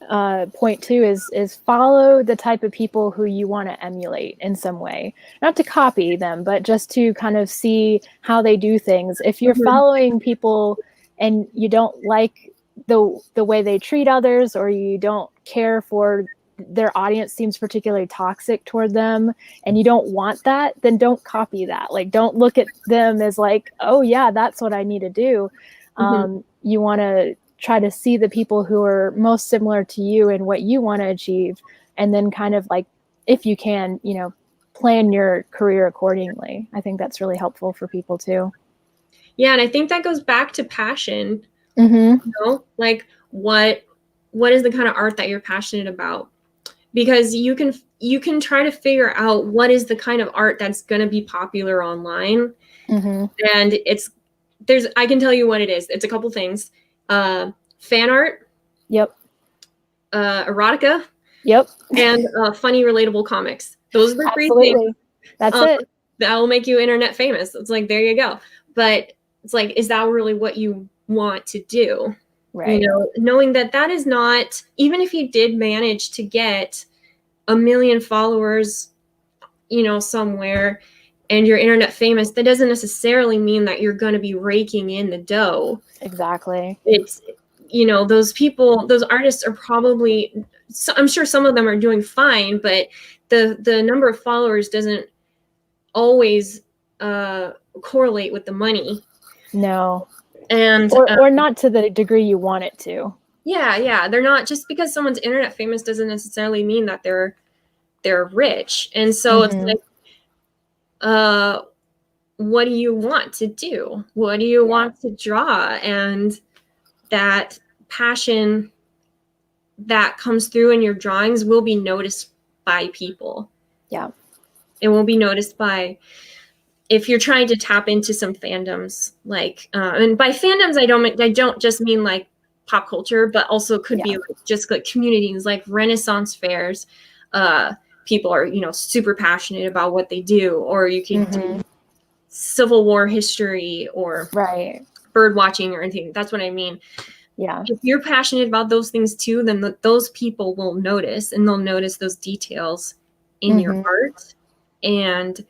A: point too, is follow the type of people who you want to emulate in some way. Not to copy them, but just to kind of see how they do things. If you're following people and you don't like the way they treat others, or you don't care for their audience seems particularly toxic toward them, and you don't want that, then don't copy that. Like, don't look at them as like, oh yeah, that's what I need to do. You want to try to see the people who are most similar to you and what you want to achieve, and then kind of like, if you can, plan your career accordingly. I think that's really helpful for people too.
B: Yeah, and I think that goes back to passion. Like what is the kind of art that you're passionate about? Because you can try to figure out what is the kind of art that's going to be popular online, and it's I can tell you what it is. It's a couple things. Fan art.
A: Yep.
B: Erotica.
A: Yep.
B: And funny, relatable comics. Those are the three
A: Absolutely.
B: things.
A: That's it.
B: That will make you internet famous. It's like, there you go. But it's like, is that really what you want to do?
A: Right.
B: You know, knowing that that is not, even if you did manage to get 1 million followers, you know, somewhere, and you're internet famous, that doesn't necessarily mean that you're going to be raking in the dough.
A: Exactly.
B: It's, you know, those people, those artists are probably, I'm sure some of them are doing fine, but the number of followers doesn't always correlate with the money.
A: No.
B: And
A: or not to the degree you want it to.
B: Yeah. They're not, just because someone's internet famous doesn't necessarily mean that they're rich. And so it's like, what do you want to do? What do you want to draw? And that passion that comes through in your drawings will be noticed by people.
A: Yeah.
B: It won't be noticed by, if you're trying to tap into some fandoms, like, and by fandoms, I don't just mean like pop culture, but also could be like, just like communities, like Renaissance fairs. People are, you know, super passionate about what they do, or you can do Civil War history or bird watching or anything. That's what I mean.
A: Yeah.
B: If you're passionate about those things too, then those people will notice, and they'll notice those details in your art. And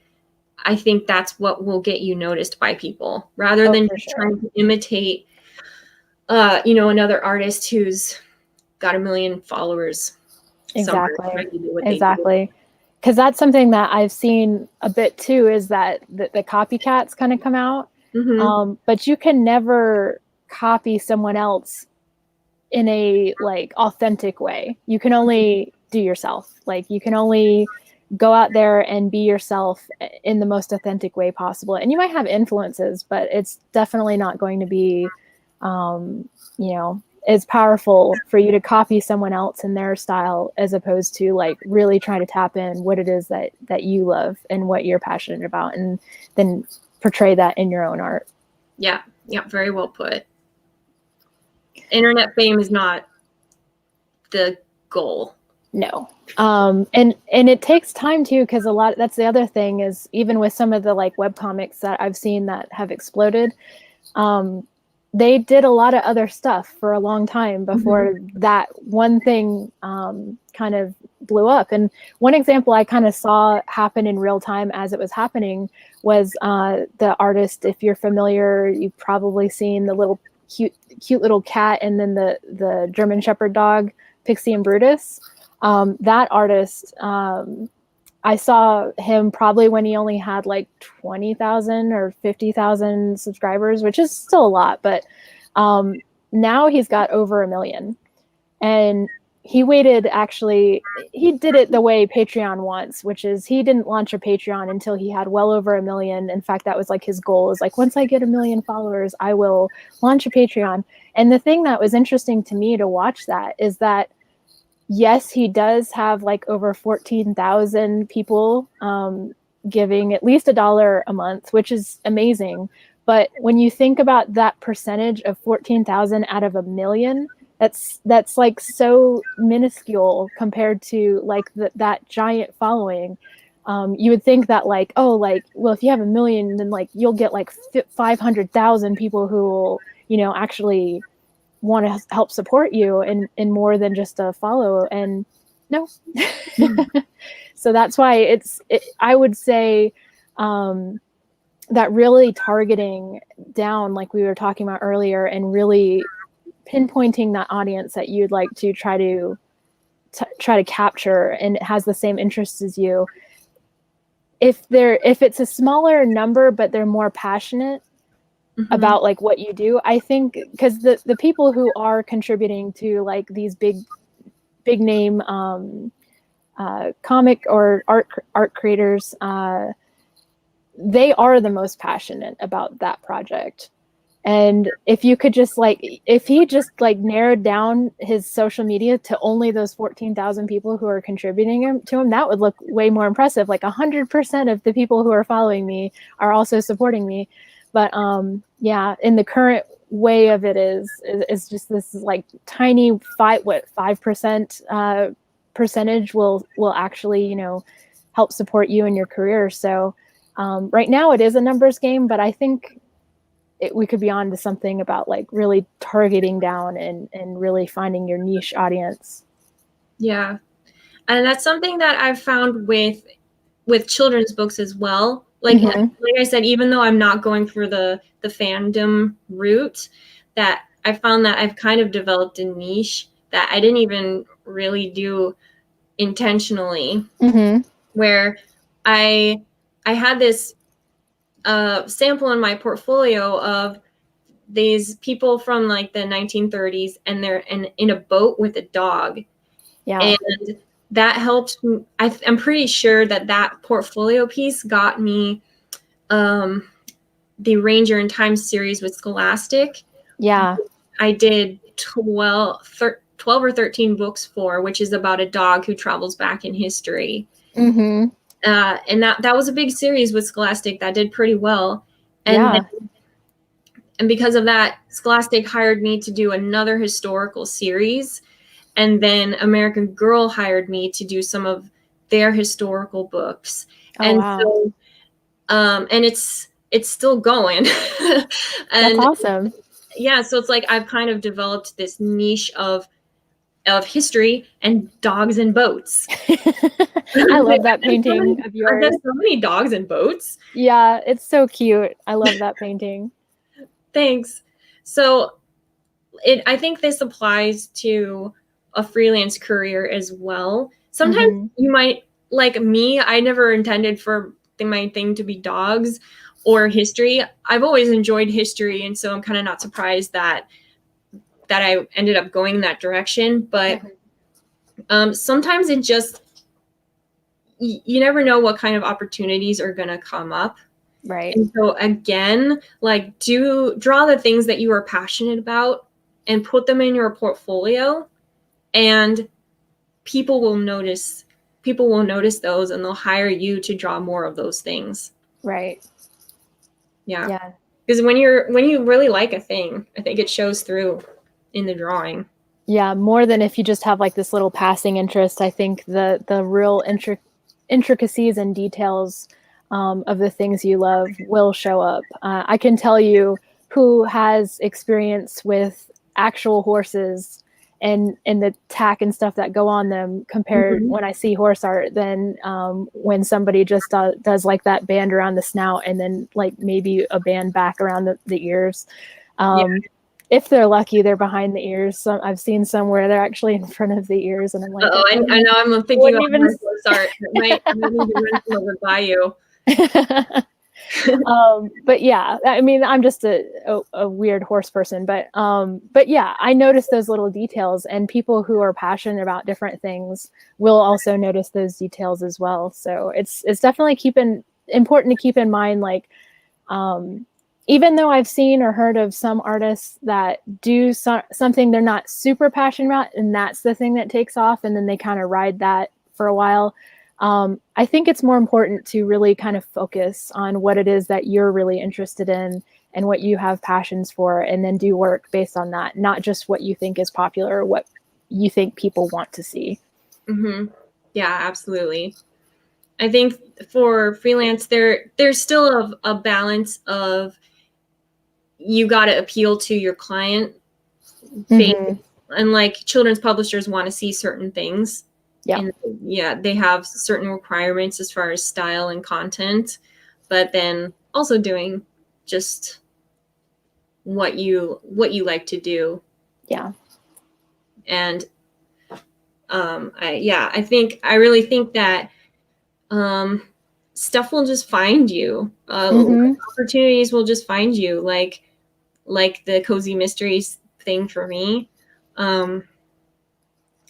B: I think that's what will get you noticed by people, rather than trying to imitate, you know, another artist who's got 1 million followers.
A: Exactly. Because that's something that I've seen a bit too, is that the copycats kind of come out. But you can never copy someone else in a like authentic way. You can only do yourself. Like, you can only go out there and be yourself in the most authentic way possible. And you might have influences, but it's definitely not going to be, you know, as powerful for you to copy someone else in their style, as opposed to like really trying to tap in what it is that you love and what you're passionate about, and then portray that in your own art.
B: Yeah. Very well put. Internet fame is not the goal.
A: No. And it takes time too, because that's the other thing, is even with some of the like webcomics that I've seen that have exploded, they did a lot of other stuff for a long time before that one thing kind of blew up. And one example I kind of saw happen in real time as it was happening was the artist, if you're familiar, you've probably seen the little cute little cat, and then the German Shepherd dog, Pixie and Brutus. That artist, I saw him probably when he only had like 20,000 or 50,000 subscribers, which is still a lot, but now he's got over 1 million. And he waited, actually, he did it the way Patreon wants, which is he didn't launch a Patreon until he had well over 1 million. In fact, that was like his goal, is like, once I get 1 million followers, I will launch a Patreon. And the thing that was interesting to me to watch that is that, yes, he does have like over 14,000 people giving at least $1 a month, which is amazing. But when you think about that percentage of 14,000 out of 1 million, that's like so minuscule compared to like that giant following. You would think that like, oh, like, well, if you have 1 million, then like you'll get like 500,000 people who will, you know, actually want to help support you in more than just a follow. And no. So that's why I would say that really targeting down, like we were talking about earlier, and really pinpointing that audience that you'd like to try to capture, and it has the same interests as you. If it's a smaller number, but they're more passionate about like what you do, I think, because the people who are contributing to like these big name comic or art creators, they are the most passionate about that project. And if you could just like, if he just like narrowed down his social media to only those 14,000 people who are contributing to him, that would look way more impressive. Like 100% of the people who are following me are also supporting me. But yeah, in the current way of it is just this like tiny 5% percentage will actually, you know, help support you in your career. So right now it is a numbers game, but I think we could be on to something about like really targeting down and really finding your niche audience.
B: Yeah. And that's something that I've found with children's books as well. Like I said, even though I'm not going for the fandom route, that I found that I've kind of developed a niche that I didn't even really do intentionally, where I had this sample in my portfolio of these people from like the 1930s, and they're in a boat with a dog.
A: Yeah.
B: And that helped me. I'm pretty sure that portfolio piece got me the Ranger in Time series with Scholastic.
A: Yeah.
B: I did 12 or 13 books for, which is about a dog who travels back in history. And that was a big series with Scholastic that did pretty well. And and because of that, Scholastic hired me to do another historical series. And then American Girl hired me to do some of their historical books. So, and it's still going. And
A: that's awesome.
B: Yeah. So it's like, I've kind of developed this niche of history and dogs and boats.
A: I love that painting of yours.
B: There's so many dogs and boats.
A: Yeah, it's so cute. I love that painting.
B: Thanks. So I think this applies to a freelance career as well. Sometimes you might, like me, I never intended for my thing to be dogs or history. I've always enjoyed history, and so I'm kind of not surprised that I ended up going in that direction. But sometimes it just, you never know what kind of opportunities are going to come up.
A: Right.
B: And so again, like, draw the things that you are passionate about and put them in your portfolio, and people will notice those, and they'll hire you to draw more of those things.
A: Right.
B: Yeah. Because when you really like a thing, I think it shows through in the drawing.
A: Yeah, more than if you just have like this little passing interest. I think the real intricacies and details of the things you love will show up. I can tell you who has experience with actual horses and the tack and stuff that go on them compared when I see horse art than when somebody just does like that band around the snout and then like maybe a band back around the ears. If they're lucky, they're behind the ears. So I've seen some where they're actually in front of the ears, and I'm like,
B: I know. I'm thinking of horse art. I might need to run some over by you.
A: But yeah, I mean, I'm just a weird horse person, but yeah, I notice those little details, and people who are passionate about different things will also notice those details as well. So it's definitely important to keep in mind, like, even though I've seen or heard of some artists that do something they're not super passionate about, and that's the thing that takes off, and then they kind of ride that for a while. I think it's more important to really kind of focus on what it is that you're really interested in and what you have passions for, and then do work based on that, not just what you think is popular or what you think people want to see.
B: Yeah, absolutely. I think for freelance, there's still a balance of, you got to appeal to your client base, and like children's publishers want to see certain things. And they have certain requirements as far as style and content, but then also doing just what you like to do. Yeah. And I really think that stuff will just find you. Opportunities will just find you, like the cozy mysteries thing for me.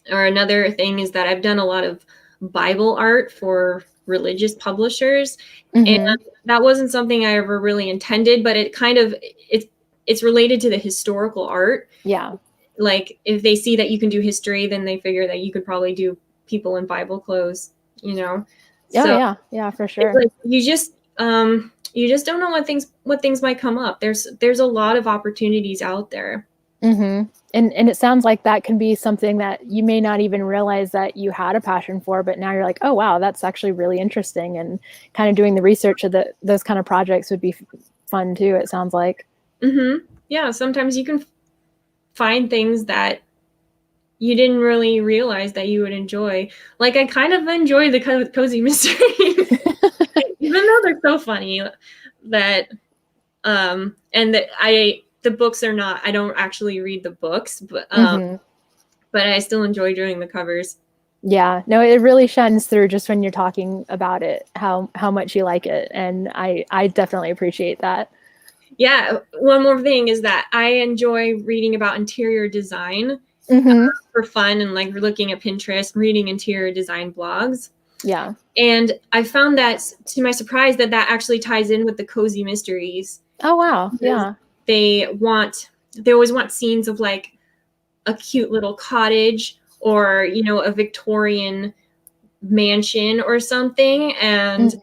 B: Or another thing is that I've done a lot of Bible art for religious publishers, and that wasn't something I ever really intended, but it kind of, it's related to the historical art. Yeah. Like, if they see that you can do history, then they figure that you could probably do people in Bible clothes, you know?
A: Yeah, for sure.
B: Like, you just, you just don't know what things might come up. There's a lot of opportunities out there.
A: Mm-hmm. And it sounds like that can be something that you may not even realize that you had a passion for, but now you're like, oh wow, that's actually really interesting. And kind of doing the research of those kind of projects would be fun too, it sounds like.
B: Mm-hmm. Yeah, sometimes you can find things that you didn't really realize that you would enjoy. Like, I kind of enjoy the cozy mysteries, even though they're so funny. That and that the books are not. I don't actually read the books, but I still enjoy doing the covers.
A: Yeah, no, it really shines through just when you're talking about it, how much you like it, and I definitely appreciate that.
B: Yeah, one more thing is that I enjoy reading about interior design for fun, and like looking at Pinterest, reading interior design blogs.
A: Yeah.
B: And I found that, to my surprise, that actually ties in with the cozy mysteries.
A: Oh, wow. Yeah.
B: They always want scenes of like a cute little cottage or, you know, a Victorian mansion or something. And,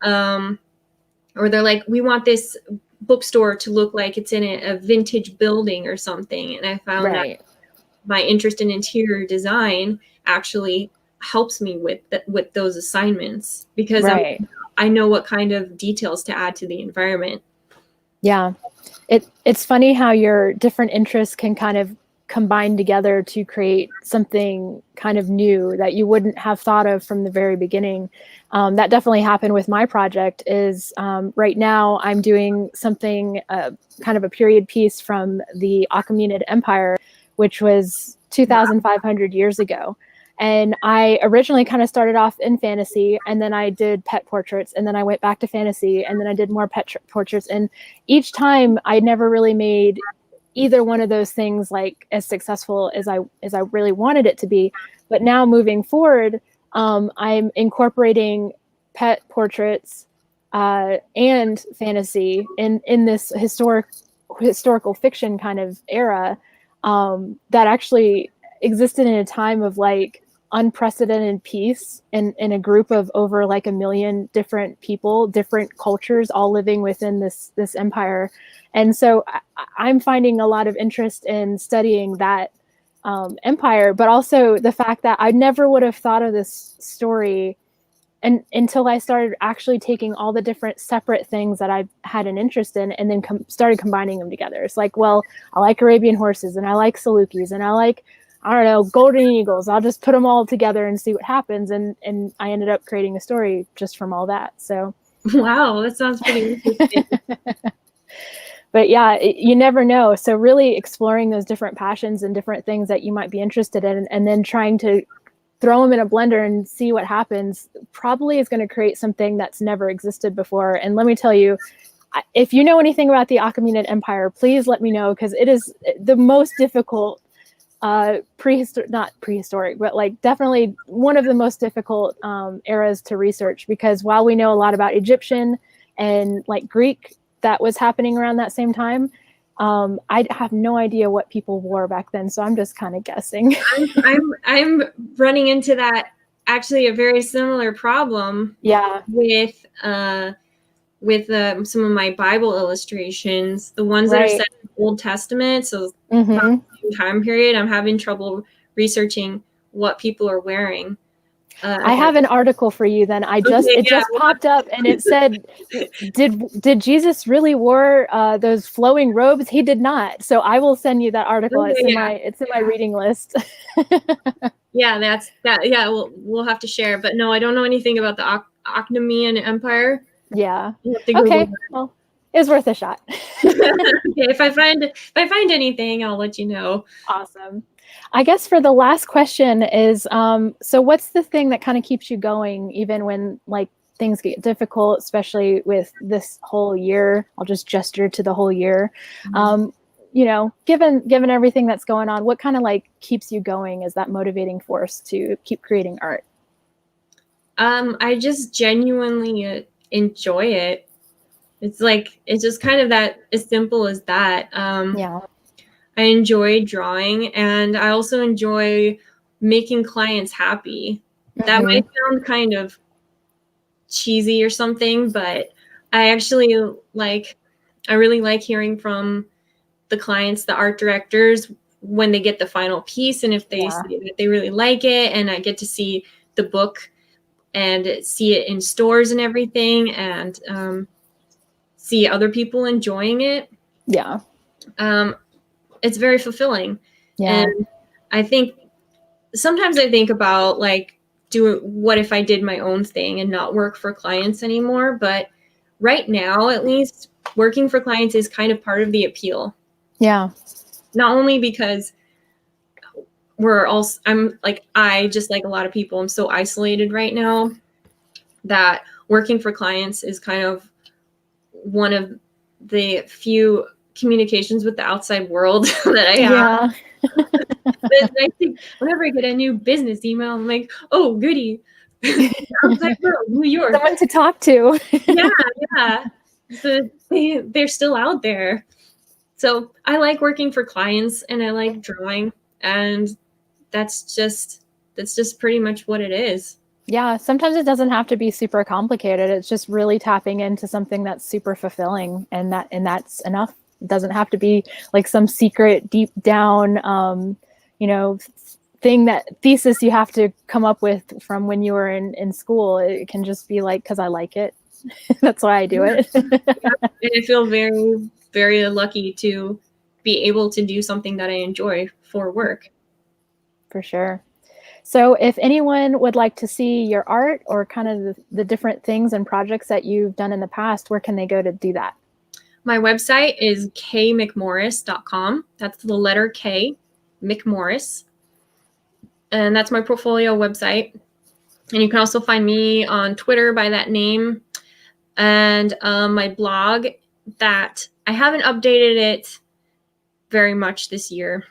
B: or they're like, we want this bookstore to look like it's in a vintage building or something. And I found that my interest in interior design actually helps me with those assignments, because I know what kind of details to add to the environment.
A: Yeah. It's funny how your different interests can kind of combine together to create something kind of new that you wouldn't have thought of from the very beginning. That definitely happened with my project. Is right now I'm doing something kind of a period piece from the Achaemenid Empire, which was 2,500 years ago. And I originally kind of started off in fantasy, and then I did pet portraits, and then I went back to fantasy, and then I did more pet portraits. And each time I never really made either one of those things like as successful as I really wanted it to be. But now moving forward, I'm incorporating pet portraits and fantasy in this historical fiction kind of era that actually existed in a time of like unprecedented peace in a group of over like 1 million different people, different cultures, all living within this empire. And so I'm finding a lot of interest in studying that empire, but also the fact that I never would have thought of this story until I started actually taking all the different separate things that I had an interest in, and then started combining them together. It's like, well, I like Arabian horses, and I like Salukis, and I like, I don't know, golden eagles. I'll just put them all together and see what happens. And I ended up creating a story just from all that. So,
B: wow, that sounds pretty interesting.
A: But yeah, you never know. So really exploring those different passions and different things that you might be interested in, and then trying to throw them in a blender and see what happens, probably is going to create something that's never existed before. And let me tell you, if you know anything about the Achaemenid Empire, please let me know, because it is the most difficult not prehistoric, but like definitely one of the most difficult eras to research, because while we know a lot about Egyptian and like Greek that was happening around that same time, I have no idea what people wore back then, so I'm just kind of guessing.
B: I'm running into that, actually, a very similar problem.
A: Yeah.
B: With some of my Bible illustrations, the ones that are set in the Old Testament, so time period, I'm having trouble researching what people are wearing.
A: I have an article for you then. It just popped up, and it said, did Jesus really wore those flowing robes? He did not. So I will send you that article. It's in my reading list.
B: Yeah, that's that. Yeah, we'll have to share. But no, I don't know anything about the Achaemenid Empire.
A: Yeah. Okay. Well, it was worth a shot.
B: Okay, if I find anything, I'll let you know.
A: Awesome. I guess for the last question is, so what's the thing that kind of keeps you going even when like things get difficult, especially with this whole year? I'll just gesture to the whole year. You know, given everything that's going on, what kind of like keeps you going as that motivating force to keep creating art?
B: I just genuinely enjoy it. It's just kind of that, as simple as that.
A: Yeah.
B: I enjoy drawing, and I also enjoy making clients happy. That might sound kind of cheesy or something, but I actually I really like hearing from the clients, the art directors, when they get the final piece and if they say that they really like it, and I get to see the book and see it in stores and everything, and see other people enjoying it.
A: Yeah.
B: It's very fulfilling.
A: Yeah.
B: And I think sometimes I think about like, what if I did my own thing and not work for clients anymore? But right now, at least, working for clients is kind of part of the appeal.
A: Yeah.
B: Not only because I just like a lot of people, I'm so isolated right now that working for clients is kind of one of the few communications with the outside world that I have. Yeah. I think whenever I get a new business email, I'm like, oh, goody. Outside world, New York.
A: Someone to talk to.
B: Yeah. So they're still out there. So I like working for clients and I like drawing, and that's just pretty much what it is.
A: Yeah, sometimes it doesn't have to be super complicated. It's just really tapping into something that's super fulfilling, and that's enough. It doesn't have to be like some secret deep down thesis you have to come up with from when you were in school. It can just be like, because I like it. That's why I do it.
B: And I feel very, very lucky to be able to do something that I enjoy for work.
A: For sure. So if anyone would like to see your art or kind of the different things and projects that you've done in the past, where can they go to do that?
C: My website is kmcmorris.com. That's the letter K, McMorris. And that's my portfolio website. And you can also find me on Twitter by that name. And my blog, that I haven't updated it very much this year,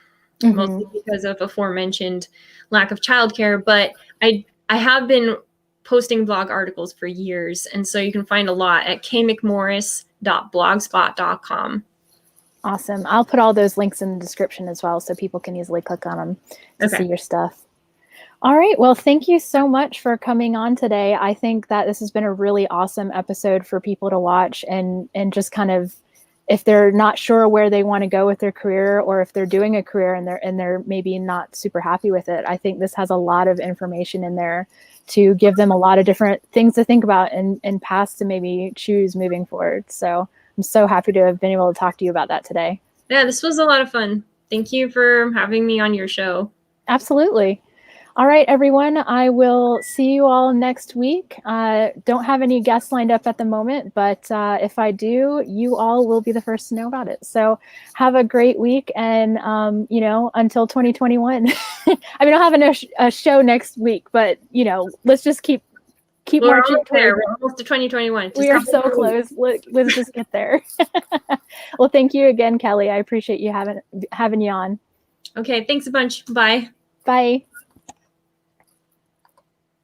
C: mostly because of aforementioned lack of childcare. But I have been posting blog articles for years. And so you can find a lot at kmcmorris.blogspot.com.
A: Awesome. I'll put all those links in the description as well, so people can easily click on them to see your stuff. All right. Well, thank you so much for coming on today. I think that this has been a really awesome episode for people to watch, and just kind of, if they're not sure where they want to go with their career, or if they're doing a career and they're maybe not super happy with it, I think this has a lot of information in there to give them a lot of different things to think about and paths to maybe choose moving forward. So I'm so happy to have been able to talk to you about that today.
C: Yeah, this was a lot of fun. Thank you for having me on your show.
A: Absolutely. All right, everyone, I will see you all next week. Don't have any guests lined up at the moment, but if I do, you all will be the first to know about it. So have a great week, and until 2021. I mean, I'll have a show next week, but let's just keep marching
C: almost there. We're almost to 2021.
A: We are so close. Let's just get there. Well, thank you again, Kelley. I appreciate you having you on.
C: Okay, thanks a bunch. Bye.
A: Bye.